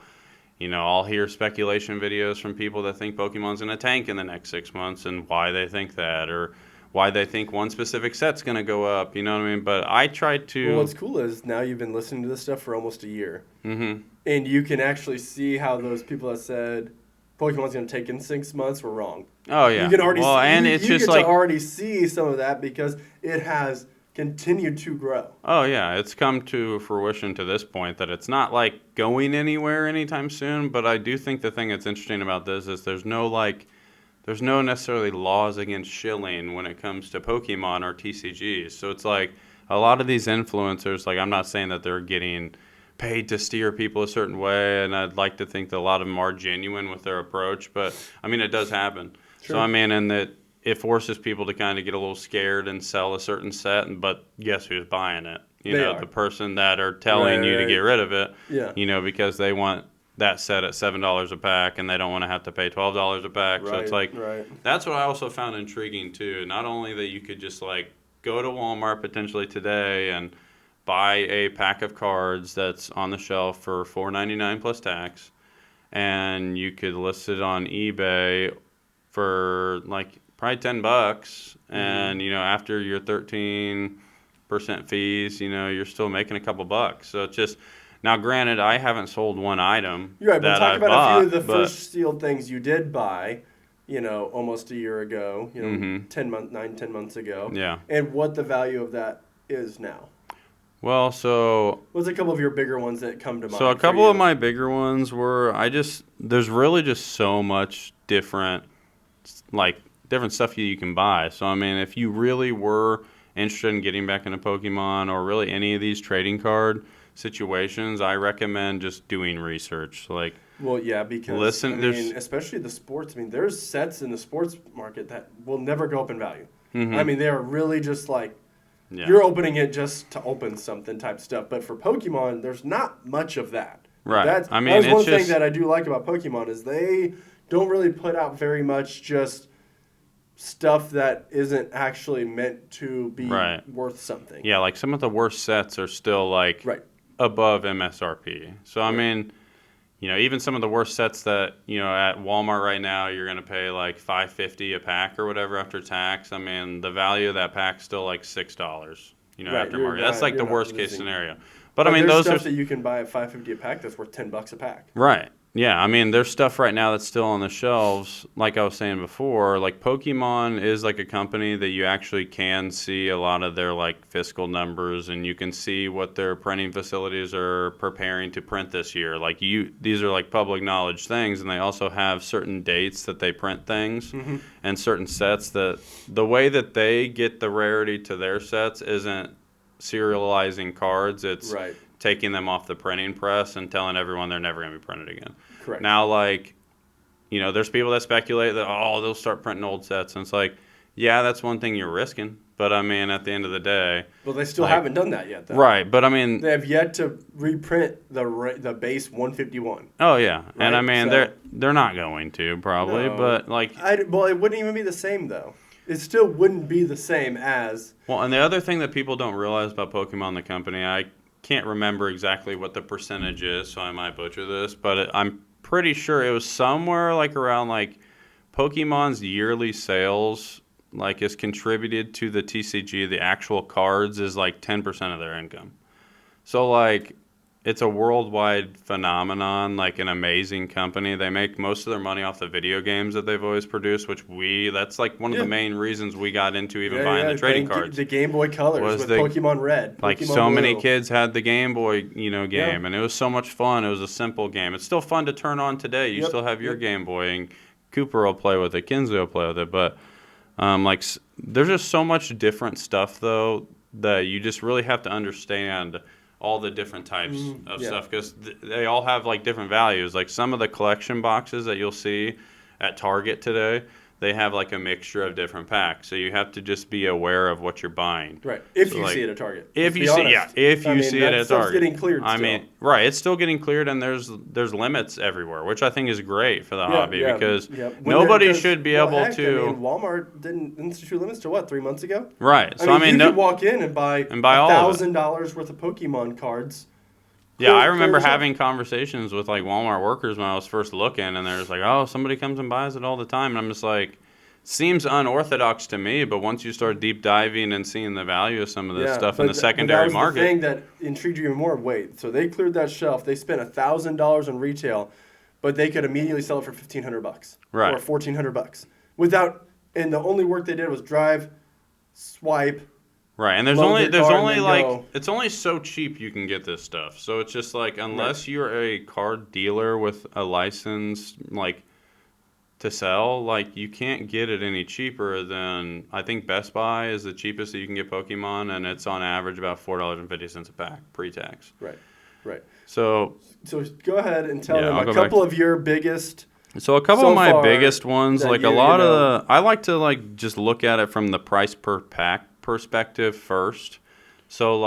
I'll hear speculation videos from people that think Pokemon's going to tank in the next 6 months and why they think that, or why they think one specific set's going to go up, you know what I mean? But I try to... Well, what's cool is now you've been listening to this stuff for almost a year. Mm-hmm. And you can actually see how those people that said Pokemon's going to take in 6 months were wrong. Oh, yeah. You can already you get to already see some of that because it has continued to grow. Oh, yeah. It's come to fruition to this point that it's not like going anywhere anytime soon. But I do think the thing that's interesting about this is there's no necessarily laws against shilling when it comes to Pokemon or TCGs. So it's like a lot of these influencers, like I'm not saying that they're getting paid to steer people a certain way, and I'd like to think that a lot of them are genuine with their approach, but I mean, it does happen. Sure. So I mean, and that it forces people to kind of get a little scared and sell a certain set, but guess who's buying it? The person that are telling you to get rid of it, because they want that set at $7 a pack, and they don't want to have to pay $12 a pack. Right, so it's like right. That's what I also found intriguing too. Not only that you could just like go to Walmart potentially today and buy a pack of cards that's on the shelf for $4.99 plus tax, and you could list it on eBay for like probably $10, and after your 13% fees, you're still making a couple bucks. So it's just. Now, granted, I haven't sold one item You're right, but that talk I about bought, a few of the first sealed things you did buy, almost a year ago, 10 months ago. Yeah. And what the value of that is now. Well, so... What's a couple of your bigger ones that come to mind? So a couple of my bigger ones were, there's really just so much different stuff you can buy. So, I mean, if you really were interested in getting back into Pokemon or really any of these trading card situations, I recommend just doing research. Well, yeah, because especially the sports. There's sets in the sports market that will never go up in value. Mm-hmm. They are really just you're opening it just to open something type stuff. But for Pokemon, there's not much of that. Right. That's one thing that I do like about Pokemon is they don't really put out very much just stuff that isn't actually meant to be worth something. Yeah, like some of the worst sets are still above MSRP. So even some of the worst sets that at Walmart right now you're going to pay like $5.50 a pack or whatever after tax. The value of that pack's still like $6. After market. That's like the worst case scenario. But there's those stuff are that you can buy at $5.50 a pack that's worth $10 a pack. Right. Yeah, there's stuff right now that's still on the shelves. Like I was saying before, like Pokemon is like a company that you actually can see a lot of their like fiscal numbers, and you can see what their printing facilities are preparing to print this year. These are like public knowledge things, and they also have certain dates that they print things and certain sets that the way that they get the rarity to their sets isn't serializing cards. It's taking them off the printing press and telling everyone they're never going to be printed again. Correct. Now, there's people that speculate that, they'll start printing old sets. And it's like, yeah, that's one thing you're risking. But, at the end of the day... Well, they still haven't done that yet, though. Right, but they have yet to reprint the base 151. Oh, yeah. Right? And, they're not going to, probably. No. But, well, it wouldn't even be the same, though. It still wouldn't be the same as... Well, and the other thing that people don't realize about Pokemon, the company, I can't remember exactly what the percentage is, so I might butcher this, but I'm pretty sure it was somewhere around Pokemon's yearly sales is contributed to the TCG. The actual cards is 10% of their income. So it's a worldwide phenomenon, an amazing company. They make most of their money off the video games that they've always produced, that's one of the main reasons we got into even buying the trading cards. The Game Boy Colors with Pokemon Red. Pokemon many kids had the Game Boy, game, and it was so much fun. It was a simple game. It's still fun to turn on today. You still have your Game Boy, and Cooper will play with it, Kinsley will play with it, but there's just so much different stuff, though, that you just really have to understand all the different types of stuff, because they all have different values. Some of the collection boxes that you'll see at Target today, they have a mixture of different packs. So you have to just be aware of what you're buying. Right. If you see it at Target. If you see it at Target. It's getting cleared still. Right. It's still getting cleared, and there's limits everywhere, which I think is great for the hobby, because nobody should be able to. Walmart didn't institute limits to 3 months ago? Right. So you could walk in and buy $1,000 worth of Pokemon cards. Yeah, I remember having conversations with Walmart workers when I was first looking, and they're just somebody comes and buys it all the time, and I'm just seems unorthodox to me, but once you start deep diving and seeing the value of some of this stuff in the secondary market. The thing that intrigued you even more. So they cleared that shelf, they spent $1,000 on retail, but they could immediately sell it for $1,500 right. or $1,400 and the only work they did was drive, swipe. Right, and there's only it's only so cheap you can get this stuff. So it's just unless you're a card dealer with a license to sell, you can't get it any cheaper than, I think Best Buy is the cheapest that you can get Pokemon, and it's on average about $4.50 a pack pre-tax. Right. So go ahead and tell them a couple of your biggest. So a couple of my biggest ones, I like to just look at it from the price per pack perspective first. So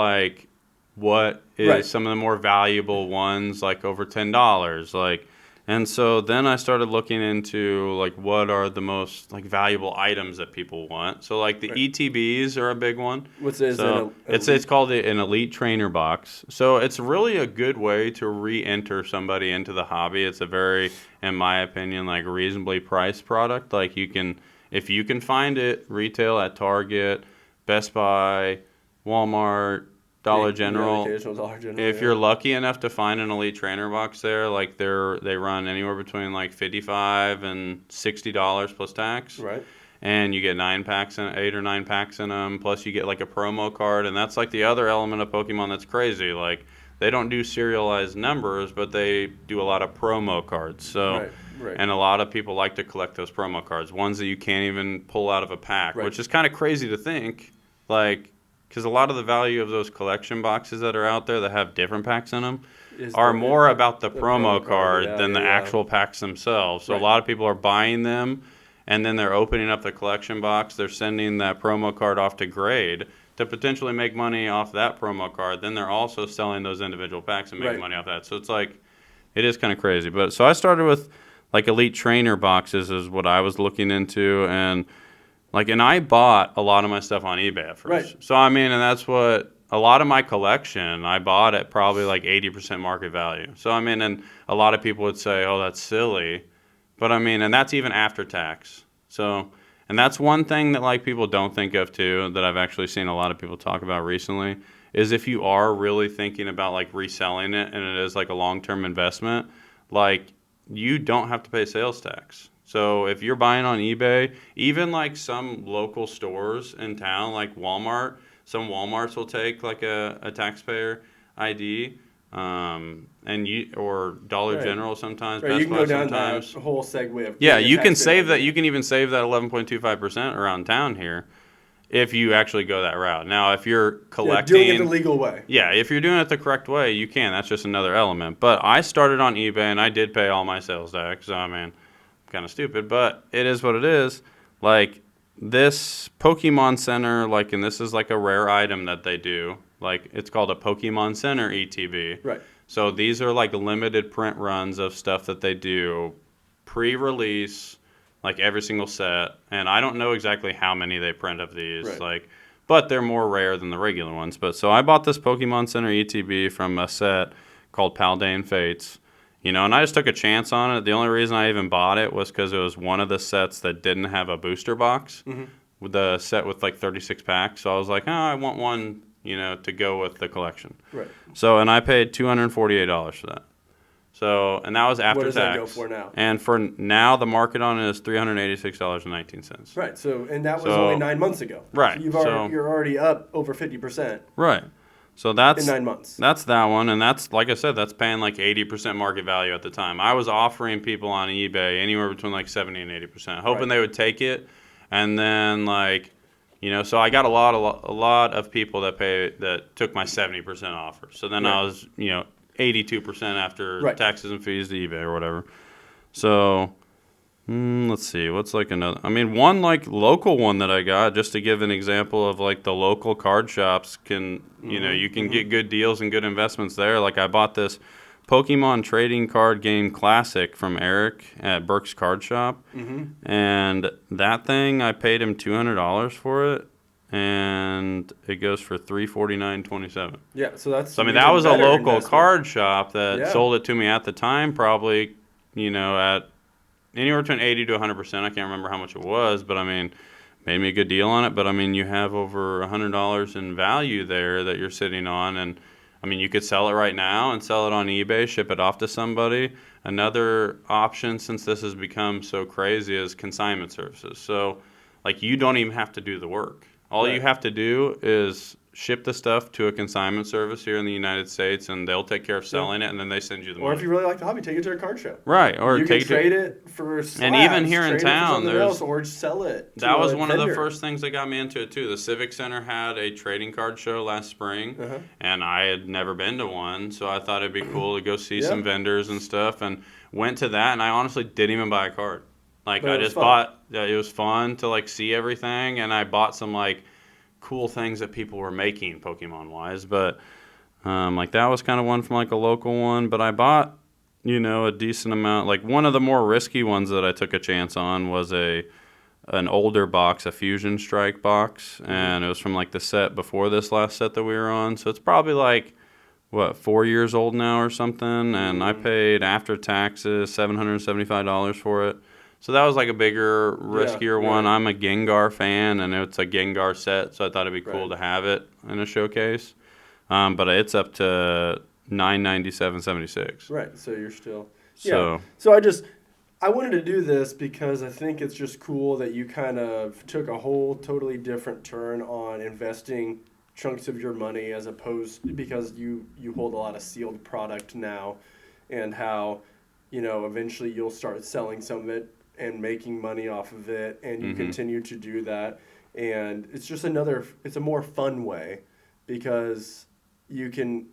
what is some of the more valuable ones, like over $10, like. And so then I started looking into like what are the most like valuable items that people want. So like the ETBs are a big one. What's this? So it's called an elite trainer box. So it's really a good way to re-enter somebody into the hobby. It's a very, in my opinion, like reasonably priced product. Like if you can find it retail at Target, Best Buy, Walmart, Dollar General. If you're lucky enough to find an elite trainer box there, like they run anywhere between like $55 and $60 plus tax. Right. And you get 8 or 9 packs in them. Plus you get like a promo card, and that's like the other element of Pokemon that's crazy. Like they don't do serialized numbers, but they do a lot of promo cards. So. Right. And a lot of people like to collect those promo cards, ones that you can't even pull out of a pack, which is kind of crazy to think, like. Because a lot of the value of those collection boxes that are out there that have different packs in them are more about the promo card than the actual packs themselves. So a lot of people are buying them, and then they're opening up the collection box. They're sending that promo card off to grade to potentially make money off that promo card. Then they're also selling those individual packs and making money off that. So it's like, it is kind of crazy. But so I started with like elite trainer boxes is what I was looking into, and I bought a lot of my stuff on eBay at first. Right. So, I mean, and that's what a lot of my collection, I bought at probably like 80% market value. So, I mean, and a lot of people would say, oh, that's silly. But, I mean, and that's even after tax. So, and that's one thing that, like, people don't think of, too, that I've actually seen a lot of people talk about recently, is if you are really thinking about, like, reselling it and it is, like, a long-term investment, like, you don't have to pay sales tax. So if you're buying on eBay, even like some local stores in town, like Walmart, some Walmarts will take like a taxpayer ID, or Dollar General sometimes. Best you can Buy go down that whole segue of you can save that. You can even save that 11.25% around town here, if you actually go that route. Now, if you're collecting, doing it the legal way. Yeah, if you're doing it the correct way, you can. That's just another element. But I started on eBay and I did pay all my sales tax. So I mean, kind of stupid, but it is what it is. Like this Pokemon Center, like, and this is like a rare item that they do. Like it's called a Pokemon Center ETB. Right. So these are like limited print runs of stuff that they do pre-release, like every single set. And I don't know exactly how many they print of these, but they're more rare than the regular ones. But so I bought this Pokemon Center ETB from a set called Paldean Fates. And I just took a chance on it. The only reason I even bought it was because it was one of the sets that didn't have a booster box, with the set with like 36 packs. So I was like, I want one, to go with the collection. Right. So, and I paid $248 for that. So, and that was after tax. What does that go for now? And for now, the market on it is $386.19. Right. So, and that was only 9 months ago. Right. So you're already up over 50%. Right. So that's in 9 months. That's that one, and that's, like I said, that's paying like 80% market value at the time. I was offering people on eBay anywhere between like 70 and 80%, hoping they would take it, and then so I got a lot of people that took my 70% offer. So then I was 82% after taxes and fees to eBay or whatever. So. Let's see. What's like another? I mean, one like local one that I got, just to give an example of like the local card shops can, you can get good deals and good investments there. Like I bought this Pokemon Trading Card Game Classic from Eric at Burke's Card Shop, and that thing I paid him $200 for it, and it goes for $349.27. Yeah, so that's. So I mean, that was a local card shop that sold it to me at the time, probably, at anywhere between 80 to 100%. I can't remember how much it was, but I mean, made me a good deal on it. But I mean, you have over $100 in value there that you're sitting on, and I mean, you could sell it right now and sell it on eBay, ship it off to somebody. Another option, since this has become so crazy, is consignment services. So, like, you don't even have to do the work. All you have to do is ship the stuff to a consignment service here in the United States, and they'll take care of selling it, and then they send you the money. Or if you really like the hobby, take it to a card show. Right. Or you can trade it for slabs, and even here in town, there's or sell it. That was one of the first things that got me into it too. The Civic Center had a trading card show last spring, and I had never been to one, so I thought it'd be cool to go see some vendors and stuff, and went to that, and I honestly didn't even buy a card. Like, I just bought. It was fun to like see everything, and I bought some like cool things that people were making Pokemon wise, but Like that was kind of one from like a local one, but I bought, a decent amount. Like one of the more risky ones that I took a chance on was an older box, a Fusion Strike box, and it was from like the set before this last set that we were on. So it's probably like 4 years old now or something, and I paid after taxes $775 for it. So that was like a bigger, riskier one. I'm a Gengar fan, and it's a Gengar set, so I thought it'd be cool to have it in a showcase. But it's up to $997.76. Right. So you're still. So I wanted to do this because I think it's just cool that you kind of took a whole totally different turn on investing chunks of your money, as opposed, because you hold a lot of sealed product now, and how eventually you'll start selling some of it and making money off of it, and you continue to do that, and it's just it's a more fun way, because you can,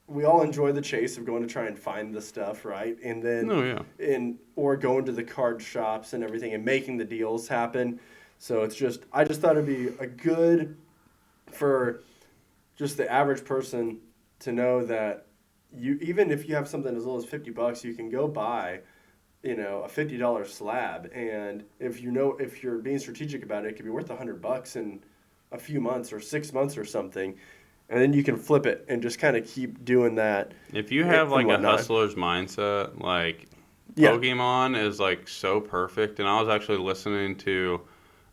we all enjoy the chase of going to try and find the stuff, right? And then or going to the card shops and everything and making the deals happen. So I just thought it'd be a good for just the average person to know that even if you have something as little as $50, you can go buy, a $50 slab, and if you're being strategic about it, it could be worth $100 in a few months or 6 months or something. And then you can flip it and just kind of keep doing that. If you have like a hustler's mindset, like Pokemon is like so perfect. And I was actually listening to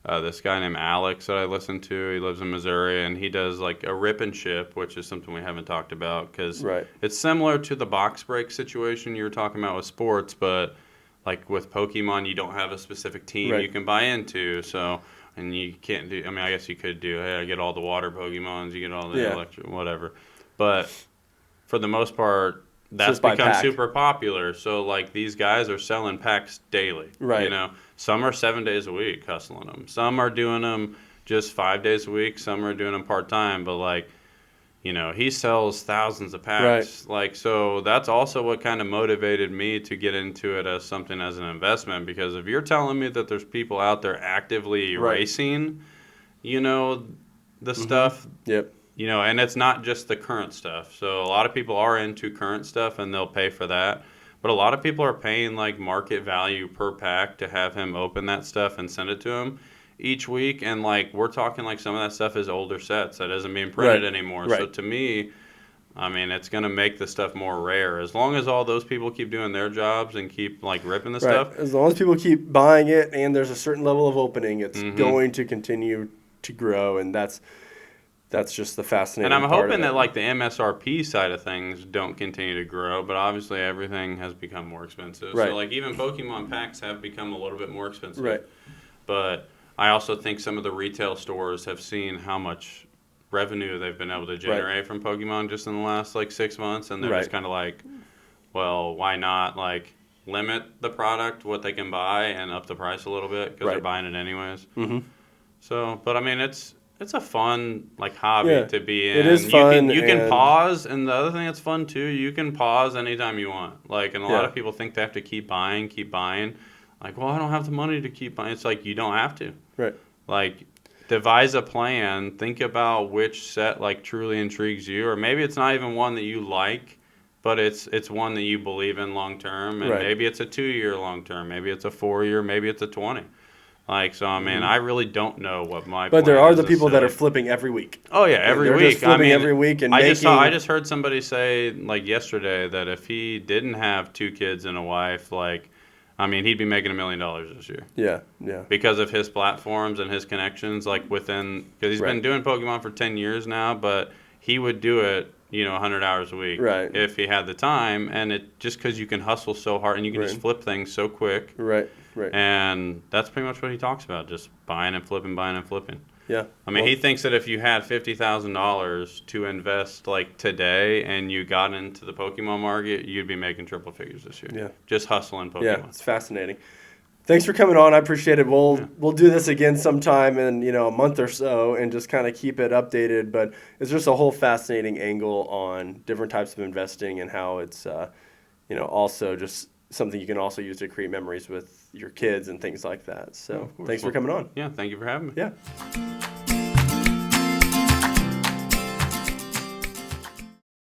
this guy named Alex that I listen to. He lives in Missouri, and he does like a rip and ship, which is something we haven't talked about, because it's similar to the box break situation you were talking about with sports, but like with Pokemon, you don't have a specific team you can buy into. So, and you can't do, I guess you could do, hey, I get all the water Pokemons, you get all the electric, whatever. But for the most part, that's become super popular. So, like, these guys are selling packs daily. Right. Some are 7 days a week hustling them. Some are doing them just 5 days a week. Some are doing them part-time. But, like, he sells thousands of packs. Right. Like, so that's also what kind of motivated me to get into it as something as an investment. Because if you're telling me that there's people out there actively erasing, the stuff. Yep. And it's not just the current stuff. So a lot of people are into current stuff, and they'll pay for that. But a lot of people are paying, like, market value per pack to have him open that stuff and send it to him each week. And, like, we're talking, like, some of that stuff is older sets that isn't being printed anymore. Right. So to me, it's going to make the stuff more rare. As long as all those people keep doing their jobs and keep, like, ripping the stuff. As long as people keep buying it and there's a certain level of opening, it's going to continue to grow, and that's just the fascinating part. And I'm hoping that, like, the MSRP side of things don't continue to grow, but obviously everything has become more expensive. Right. So, like, even Pokemon packs have become a little bit more expensive. Right. But I also think some of the retail stores have seen how much revenue they've been able to generate from Pokemon just in the last, like, 6 months, and they're just kind of like, well, why not, like, limit the product, what they can buy, and up the price a little bit, because they're buying it anyways. So, but, it's a fun, like, hobby to be in. It is fun. You can pause, and the other thing that's fun too, you can pause anytime you want. Like, and a lot of people think they have to keep buying. Like, well, I don't have the money to keep buying. It's like, you don't have to. Right. Like, devise a plan. Think about which set, like, truly intrigues you, or maybe it's not even one that you like, but it's one that you believe in long term, and maybe it's a 2-year long term, maybe it's a 4-year, maybe it's a 20. Like, so, I really don't know what my But there are the people that are flipping every week. Oh, yeah, every week. Just flipping every week and I just heard somebody say, like, yesterday that if he didn't have 2 kids and a wife, like, he'd be making $1 million this year. Yeah. Because of his platforms and his connections, like, because he's been doing Pokemon for 10 years now, but he would do it, 100 hours a week if he had the time, and it just because you can hustle so hard and you can just flip things so quick. Right. And that's pretty much what he talks about, just buying and flipping. Yeah. He thinks that if you had $50,000 to invest, like, today, and you got into the Pokemon market, you'd be making triple figures this year. Yeah. Just hustling Pokemon. Yeah, it's fascinating. Thanks for coming on. I appreciate it. We'll do this again sometime in a month or so and just kind of keep it updated. But it's just a whole fascinating angle on different types of investing and how it's also just something you can also use to create memories with your kids and things like that. So thanks for coming on. Yeah, thank you for having me. Yeah.